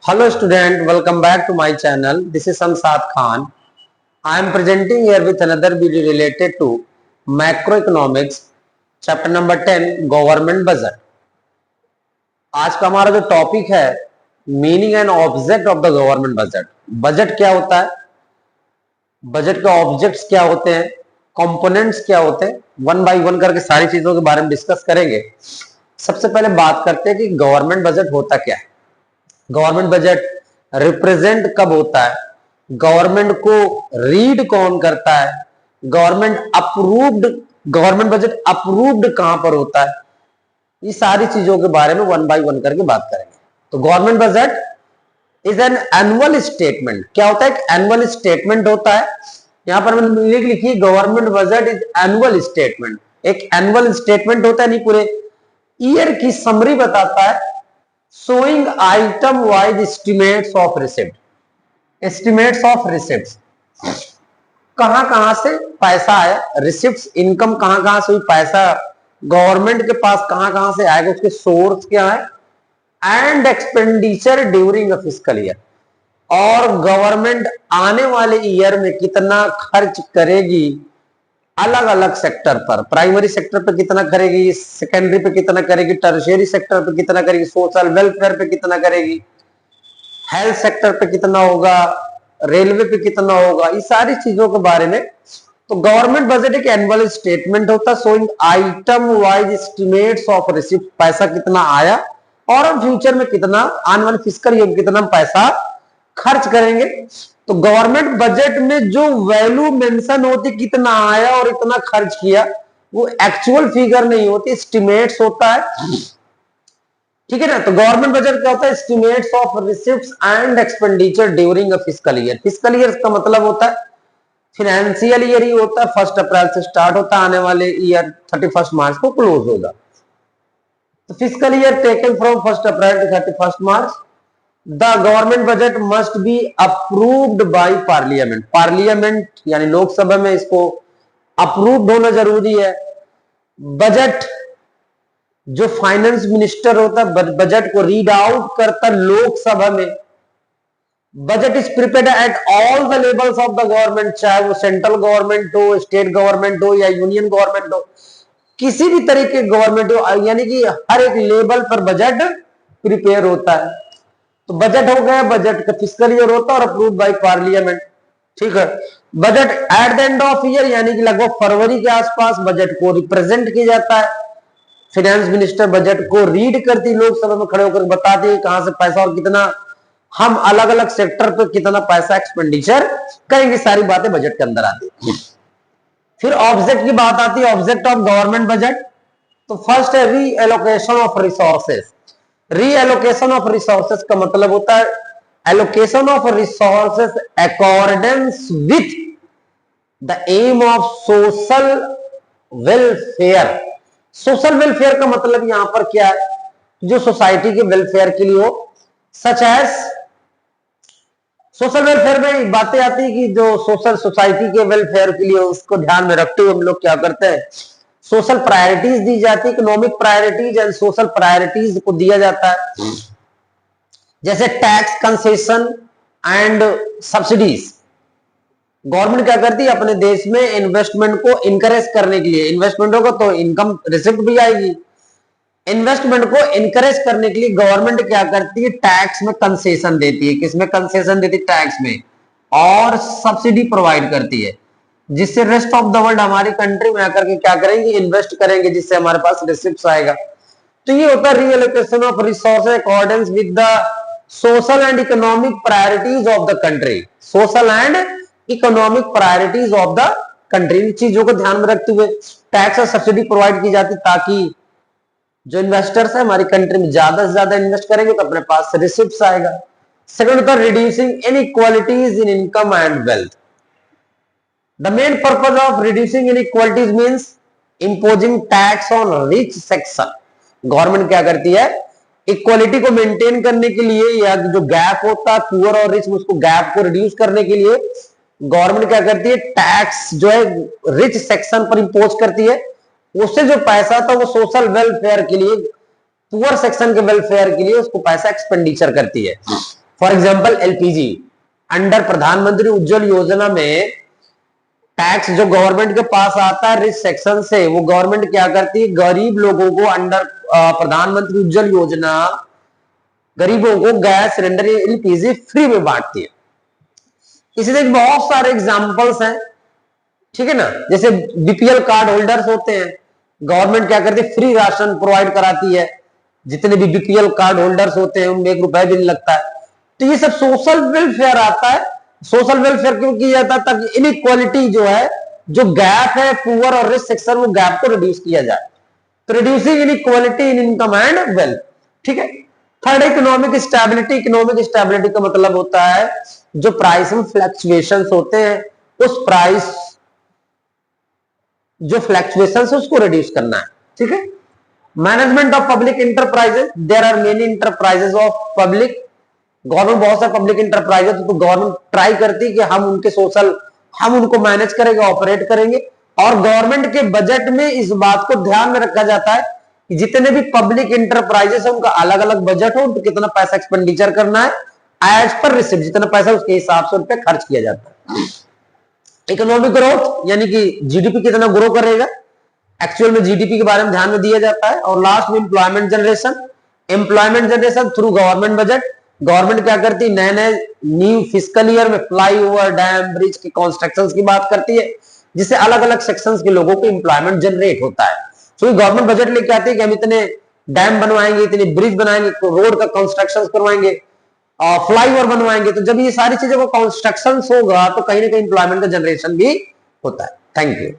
Hello student, welcome back to my channel. This is Samsad Khan. I am presenting here with another video related to macroeconomics, chapter number 10, government budget. आज का हमारा जो topic है meaning and object of the government budget. Budget क्या होता है, budget के objects क्या होते हैं, कंपोनेंट्स क्या होते हैं, वन बाय वन करके सारी चीजों के बारे में डिस्कस करेंगे. सबसे पहले बात करते हैं कि गवर्नमेंट बजट होता क्या है. गवर्नमेंट बजट रिप्रेजेंट कब होता है, गवर्नमेंट को रीड कौन करता है, गवर्नमेंट बजट अप्रूव्ड कहां पर होता है, ये सारी चीजों के बारे में वन बाय वन करके बात करेंगे. तो government budget is an annual statement. क्या होता है, एक एनुअल स्टेटमेंट होता है. यहां पर मैंने लिखी government budget is annual statement. एक एनुअल स्टेटमेंट होता है, नहीं पूरे ईयर की समरी बताता है, showing item wise estimates of receipt. Estimates of receipts, कहां से पैसा आया, रिसिप्ट्स इनकम कहां से हुई, पैसा गवर्नमेंट के पास कहां से आएगा, उसके सोर्स क्या है, and expenditure during a fiscal year, और गवर्नमेंट आने वाले ईयर में कितना खर्च करेगी अलग अलग सेक्टर पर. प्राइमरी सेक्टर पे कितना करेगी, सेकेंडरी पे कितना करेगी, टर्शियरी सेक्टर पे कितना करेगी, सोशल वेलफेयर पे कितना करेगी, हेल्थ सेक्टर पे कितना होगा, रेलवे पे कितना होगा, ये सारी चीजों के बारे में. तो गवर्नमेंट बजट एक एनुअल स्टेटमेंट होता है, showing item wise estimates of receipt, पैसा कितना आया और हम फ्यूचर में कितना आने वाले फिस्कल ईयर में कितना पैसा खर्च करेंगे. तो गवर्नमेंट बजट में जो वैल्यू मेंशन होती, कितना आया और इतना खर्च किया, वो एक्चुअल फिगर नहीं होती, एस्टिमेट्स होता है. ठीक है ना. तो गवर्नमेंट बजट क्या होता है, estimates of receipts and expenditure during a fiscal year. Fiscal year का मतलब होता है फाइनेंशियल ईयर ही होता है, 1 अप्रैल से स्टार्ट होता है, आने वाले ईयर 31 मार्च को क्लोज होगा. तो fiscal year taken from 1 April to 31 March. The government budget must be approved by parliament. Parliament यानी लोकसभा में इसको अप्रूव्ड होना जरूरी है. बजट जो फाइनेंस मिनिस्टर होता है बजट को रीड आउट करता लोकसभा में. Budget is prepared at all the levels of the government, चाहे वो सेंट्रल गवर्नमेंट हो, स्टेट गवर्नमेंट हो या यूनियन गवर्नमेंट हो, किसी भी तरीके की गवर्नमेंट हो, यानी कि हर एक लेवल पर बजट प्रिपेयर होता है. तो बजट हो गया, बजट का फिस्कल ईयर होता है और अप्रूव बाय पार्लियामेंट. ठीक है. Budget at the end of year यानी कि लगभग फरवरी के आसपास बजट को रिप्रेजेंट किया जाता है. फाइनेंस मिनिस्टर बजट को रीड करती, लोकसभा में खड़े होकर बताती है कहां से पैसा और कितना हम अलग अलग सेक्टर पर कितना पैसा एक्सपेंडिचर करेंगे, सारी बातें बजट के अंदर आती है. फिर ऑब्जेक्ट की बात आती है, ऑब्जेक्ट ऑफ गवर्नमेंट बजट. तो फर्स्ट है reallocation of resources. Reallocation of resources का मतलब होता है allocation of resources accordance with the aim of social welfare. Social welfare का मतलब यहां पर क्या है, जो सोसाइटी के वेलफेयर के लिए हो, सच एज सोशल वेलफेयर में बातें आती है कि जो सोशल सोसाइटी के वेलफेयर के लिए, उसको ध्यान में रखते हुए हम लोग क्या करते हैं, सोशल प्रायोरिटीज दी जाती है, economic priorities and social priorities को दिया जाता है. जैसे tax concession and subsidies. Government क्या करती है, अपने देश में इन्वेस्टमेंट को इनकरेज करने के लिए, इन्वेस्टमेंट होगा तो इनकम रिसिप्ट भी आएगी. इन्वेस्टमेंट को इनकरेज करने के लिए गवर्नमेंट क्या करती है, टैक्स में कंसेशन देती है. किसमें कंसेशन देती है, टैक्स में, और सब्सिडी प्रोवाइड करती है, जिससे रेस्ट ऑफ द वर्ल्ड हमारी कंट्री में आकर के क्या करेंगे, इन्वेस्ट करेंगे, जिससे हमारे पास रिसिप्ट्स आएगा. तो ये होता है reallocation of resources accordance with the social and economic priorities of the country. Social and economic priorities of the country, इन चीजों को ध्यान में रखते हुए टैक्स और सब्सिडी प्रोवाइड की जाती, ताकि जो इन्वेस्टर्स है हमारी कंट्री में ज्यादा से ज्यादा इन्वेस्ट करेंगे तो अपने पास रिसिप्ट्स आएगा. सेकंड होता है reducing inequalities in income and wealth. The main purpose of reducing inequalities means imposing tax on rich section. Government क्या करती है, इक्वालिटी को मेंटेन करने के लिए, या जो गैप होता है पुअर और रिच, उसको गैप को रिड्यूस करने के लिए गवर्नमेंट क्या करती है, टैक्स जो है रिच सेक्शन पर इंपोज करती है. उससे जो पैसा था वो सोशल वेलफेयर के लिए, पुअर सेक्शन के वेलफेयर के लिए उसको पैसा एक्सपेंडिचर करती है. फॉर एग्जाम्पल एलपीजी, अंडर प्रधानमंत्री उज्ज्वल योजना में टैक्स जो गवर्नमेंट के पास आता है रिच सेक्शन से, वो गवर्नमेंट क्या करती है, गरीब लोगों को अंडर प्रधानमंत्री उज्ज्वल योजना गरीबों को गैस सिलेंडर एलपीजी फ्री में बांटती है। इसी तरह बहुत सारे एग्जांपल्स हैं, ठीक है ना। जैसे बीपीएल कार्ड होल्डर्स होते हैं, गवर्नमेंट क्या करती है, फ्री राशन प्रोवाइड कराती है। जितने भी बीपीएल कार्ड होल्डर्स होते हैं उनमें 1 रुपया भी नहीं लगता है। तो ये सब सोशल वेलफेयर आता है। सोशल वेलफेयर क्यों किया जाता है, ताकि इनइक्वालिटी जो है, जो गैप है पुअर और रिच सेक्शन, वो गैप को रिड्यूस किया जाए। तो reducing inequality in income and wealth, ठीक है। Third, economic stability. Economic stability का मतलब होता है जो प्राइस में फ्लक्चुएशंस होते हैं, उस प्राइस जो फ्लक्चुएशंस है उसको रिड्यूस करना है, ठीक है। Management of public enterprises, there are many enterprises of public. Government बहुत सारे पब्लिक इंटरप्राइजेस, तो गवर्नमेंट ट्राई करती है कि हम उनके सोशल, हम उनको मैनेज करेंगे, ऑपरेट करेंगे। और गवर्नमेंट के बजट में इस बात को ध्यान में रखा जाता है कि जितने भी पब्लिक इंटरप्राइजेस है उनका अलग अलग बजट हो, उनको कितना पैसा एक्सपेंडिचर करना है, एज पर रिसिप्ट, जितना पैसा उसके हिसाब से उन पर खर्च किया जाता है। इकोनॉमिक ग्रोथ यानी कि जीडीपी कितना ग्रो करेगा, एक्चुअल में जीडीपी के बारे में ध्यान में दिया जाता है। और लास्ट में employment generation. Employment generation through government budget. Government क्या करती है, नए नए न्यू फिस्कल ईयर में फ्लाईओवर, डैम, ब्रिज की कंस्ट्रक्शंस की बात करती है, जिससे अलग अलग सेक्शंस के लोगों को एम्प्लॉयमेंट जनरेट होता है। तो गवर्नमेंट बजट लेके आती है कि हम इतने डैम बनवाएंगे, इतने ब्रिज बनाएंगे, रोड का कंस्ट्रक्शन करवाएंगे, फ्लाईओवर बनवाएंगे। तो जब ये सारी चीजों का कंस्ट्रक्शन होगा तो कहीं ना कहीं एम्प्लॉयमेंट का जनरेशन भी होता है। Thank you.